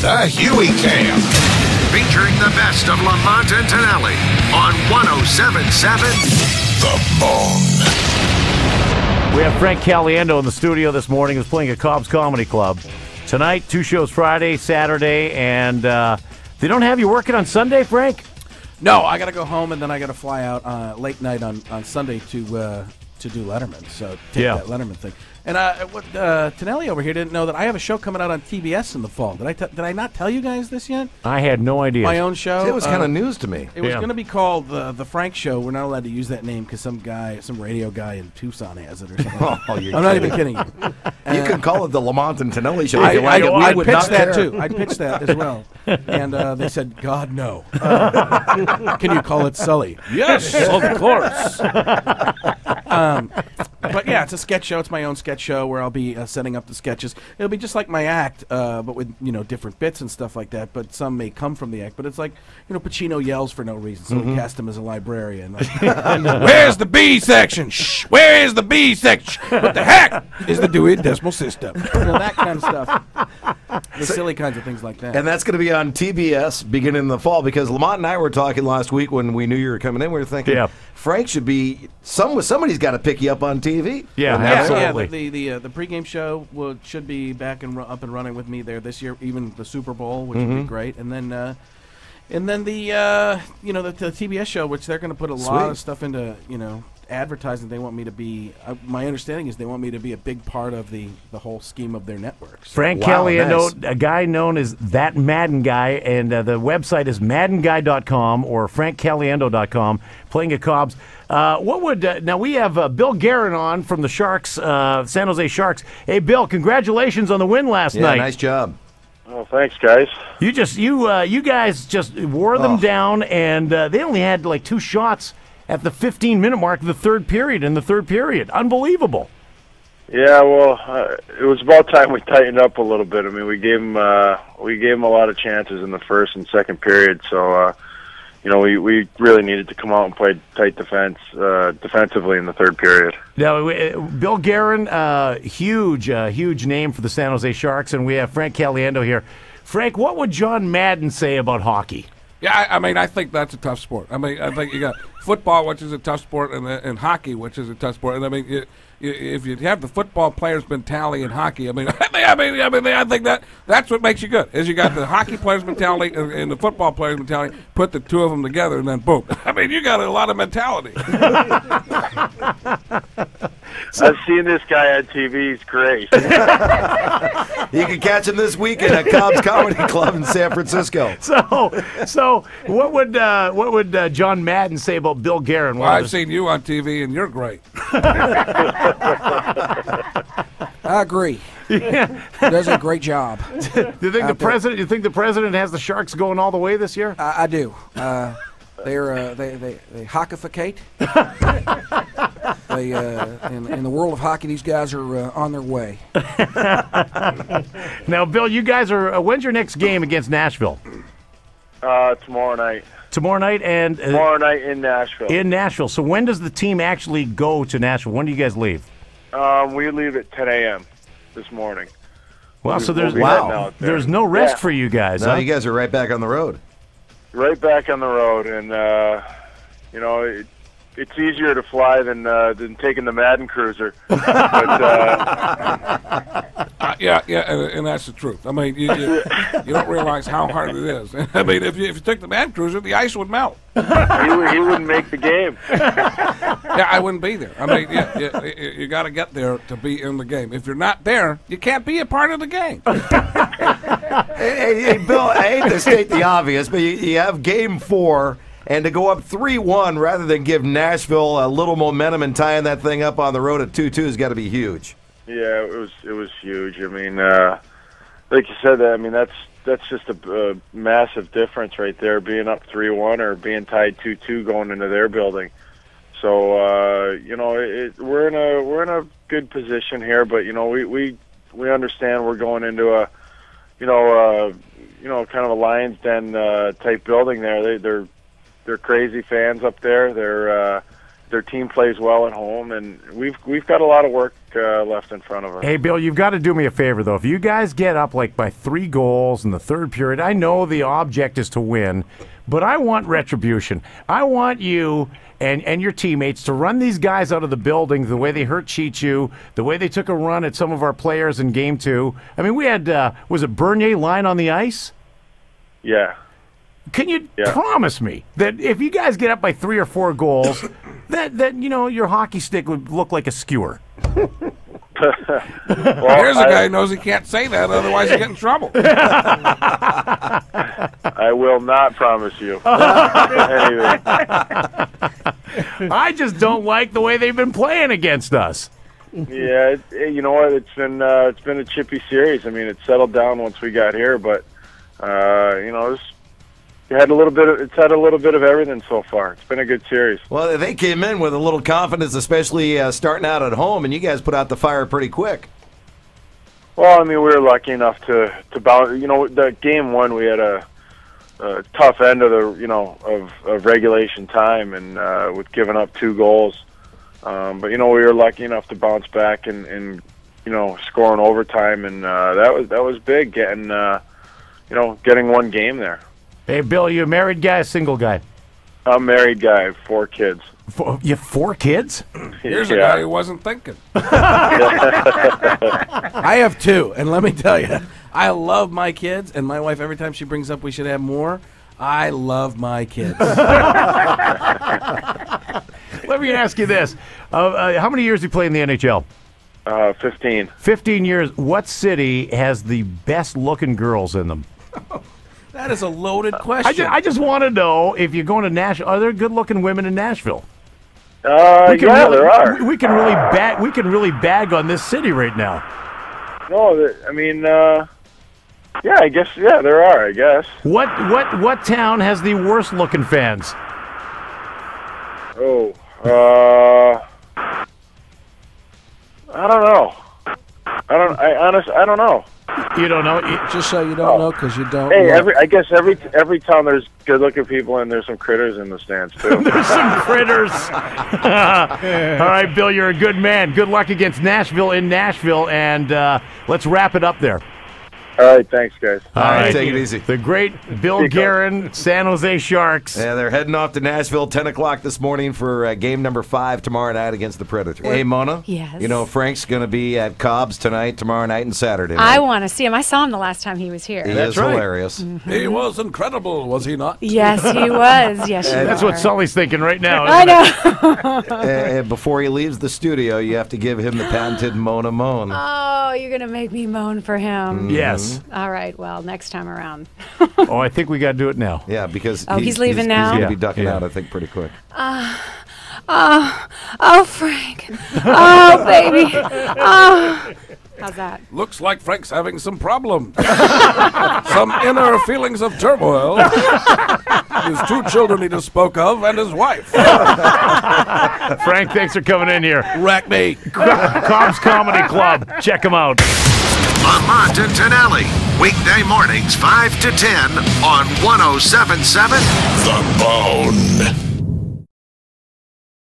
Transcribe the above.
The Huey Cam. Featuring the best of Lamont and Tonelli on 107.7 The Bone. We have Frank Caliendo in the studio this morning, who's playing at Cobb's Comedy Club. Tonight, 2 shows Friday, Saturday, and they don't have you working on Sunday, Frank? No, I got to go home, and then I got to fly out late night on Sunday to do Letterman, so take that Letterman thing. And Tonelli over here didn't know that I have a show coming out on TBS in the fall. Did I not tell you guys this yet? I had no idea. My own show. It was kind of news to me. It was going to be called the Frank Show. We're not allowed to use that name because some radio guy in Tucson has it or something. I'm not even kidding you. You can call it the Lamont and Tonelli Show. I pitched that too. I pitched that as well, and they said, "God no." Can you call it Sully? Yes, of course. But yeah, it's a sketch show. It's my own sketch show where I'll be setting up the sketches. It'll be just like my act, but with different bits and stuff like that. But some may come from the act. But it's like Pacino yells for no reason, so we cast him as a librarian. Like, where's the B section? Shh. Where is the B section? What the heck is the Dewey Decimal System? That kind of stuff. The silly kinds of things like that. And that's going to be on TBS beginning in the fall, because Lamont and I were talking last week when we knew you were coming in. We were thinking, Frank should be somebody's got to pick you up on TV. Yeah, absolutely. The pregame show should be back and up and running with me there this year. Even the Super Bowl, which would be great, and then the TBS show, which they're going to put a lot of stuff into advertising. They want me to be. My understanding is they want me to be a big part of the whole scheme of their networks. Frank Caliendo, nice. A guy known as That Madden Guy, and the website is maddenguy.com or frankcaliendo.com. Playing at Cobb's. What would now we have Bill Guerin on from the Sharks, San Jose Sharks. Hey, Bill, congratulations on the win last night. Nice job. Oh, thanks, guys. You guys just wore them down, and they only had like 2 shots at the 15-minute mark of the third period. Unbelievable. Yeah, well, it was about time we tightened up a little bit. I mean, we gave them a lot of chances in the first and second period, so we really needed to come out and play tight defensively in the third period. Now, Bill Guerin, huge name for the San Jose Sharks, and we have Frank Caliendo here. Frank, what would John Madden say about hockey? Yeah, I think that's a tough sport. I think you got football, which is a tough sport, and hockey, which is a tough sport. And if you have the football players' mentality in hockey, I think that's what makes you good. Is you got the hockey players' mentality and the football players' mentality. Put the two of them together, and then boom. You got a lot of mentality. I've seen this guy on TV. He's great. You can catch him this weekend at Cobb's Comedy Club in San Francisco. So what would John Madden say about Bill Guerin? Well, I've seen you on TV, and you're great. I agree. Yeah. He does a great job. Do you think the president has the Sharks going all the way this year? I do. They hockificate. In the world of hockey, these guys are on their way. Now, Bill, you guys are. When's your next game against Nashville? Tomorrow night. Tomorrow night tomorrow night in Nashville. In Nashville. So when does the team actually go to Nashville? When do you guys leave? We leave at 10 a.m. this morning. Well, so there's no rest for you guys. No, huh? You guys are right back on the road. Right back on the road, and it's easier to fly than taking the Madden cruiser. But, and that's the truth. You don't realize how hard it is. If you took the Madden cruiser, the ice would melt. He wouldn't make the game. Yeah, I wouldn't be there. You got to get there to be in the game. If you're not there, you can't be a part of the game. Hey, Bill, I hate to state the obvious, but you have Game 4, and to go up 3-1 rather than give Nashville a little momentum and tying that thing up on the road at 2-2 has got to be huge. Yeah, it was huge. Like you said, that's just a massive difference right there, being up 3-1 or being tied 2-2 going into their building. So we're in a good position here, but we understand we're going into a kind of a Lions Den type building there. They're crazy fans up there. They're Their team plays well at home, and we've got a lot of work left in front of us. Hey, Bill, you've got to do me a favor, though. If you guys get up like by 3 goals in the third period, I know the object is to win, but I want retribution. I want you and your teammates to run these guys out of the building the way they hurt Chichu, the way they took a run at some of our players in Game 2. I mean, we had, was it Bernier lying on the ice? Yeah. Can you promise me that if you guys get up by 3 or 4 goals, that you know your hockey stick would look like a skewer? Well, Here's a guy who knows he can't say that, otherwise he'll get in trouble. I will not promise you anything. I just don't like the way they've been playing against us. Yeah, you know what? It's been a chippy series. I mean, it settled down once we got here, but you know, it's had a little bit of everything so far. It's been a good series. Well, they came in with a little confidence, especially starting out at home, and you guys put out the fire pretty quick. Well, I mean, we were lucky enough to bounce. You know, the game 1, we had a tough end of the of regulation time, and with giving up 2 goals. But you know, we were lucky enough to bounce back and you know, score in overtime, and that was big getting getting 1 game there. Hey, Bill, you a married guy, a single guy? I'm a married guy, I have 4 kids. You have 4 kids? Here's a guy who wasn't thinking. I have 2, and let me tell you, I love my kids, and my wife, every time she brings up we should have more, I love my kids. Let me ask you this. How many years have you played in the NHL? 15. 15 years. What city has the best-looking girls in them? That is a loaded question. I just want to know if you're going to Nashville. Are there good-looking women in Nashville? There are. We can really bag on this city right now. No, I mean, yeah, I guess, there are. I guess. What town has the worst-looking fans? Oh, I don't know. I don't know. You don't know? Just so you don't know, because you don't. Hey, I guess every town there's good-looking people, and there's some critters in the stands too. There's some critters. All right, Bill, you're a good man. Good luck against Nashville in Nashville, and let's wrap it up there. All right, thanks, guys. All right, take it easy. The great Bill Guerin, San Jose Sharks. Yeah, they're heading off to Nashville 10 o'clock this morning for game number 5 tomorrow night against the Predators. Hey, Mona? Yes. You know, Frank's going to be at Cobb's tonight, tomorrow night, and Saturday I night. want to see him. I saw him the last time he was here. He is hilarious. Mm-hmm. He was incredible, was he not? Yes, he was. Yes, you That's are. what Sully's thinking right now. I know. And before he leaves the studio, you have to give him the patented Mona moan. Oh, you're going to make me moan for him. Yes. All right, well, next time around. Oh, I think we got to do it now. Yeah, because he's leaving now? He's going to be Yeah, ducking yeah. out, I think, pretty quick. Oh, Frank. Oh, baby. Oh. How's that? Looks like Frank's having some problems. Some inner feelings of turmoil. His 2 children he just spoke of, and his wife. Frank, thanks for coming in here. Wreck me. Cobb's Comedy Club. Check them out. Lamont and Tonelli, weekday mornings 5 to 10 on 107.7 The Bone.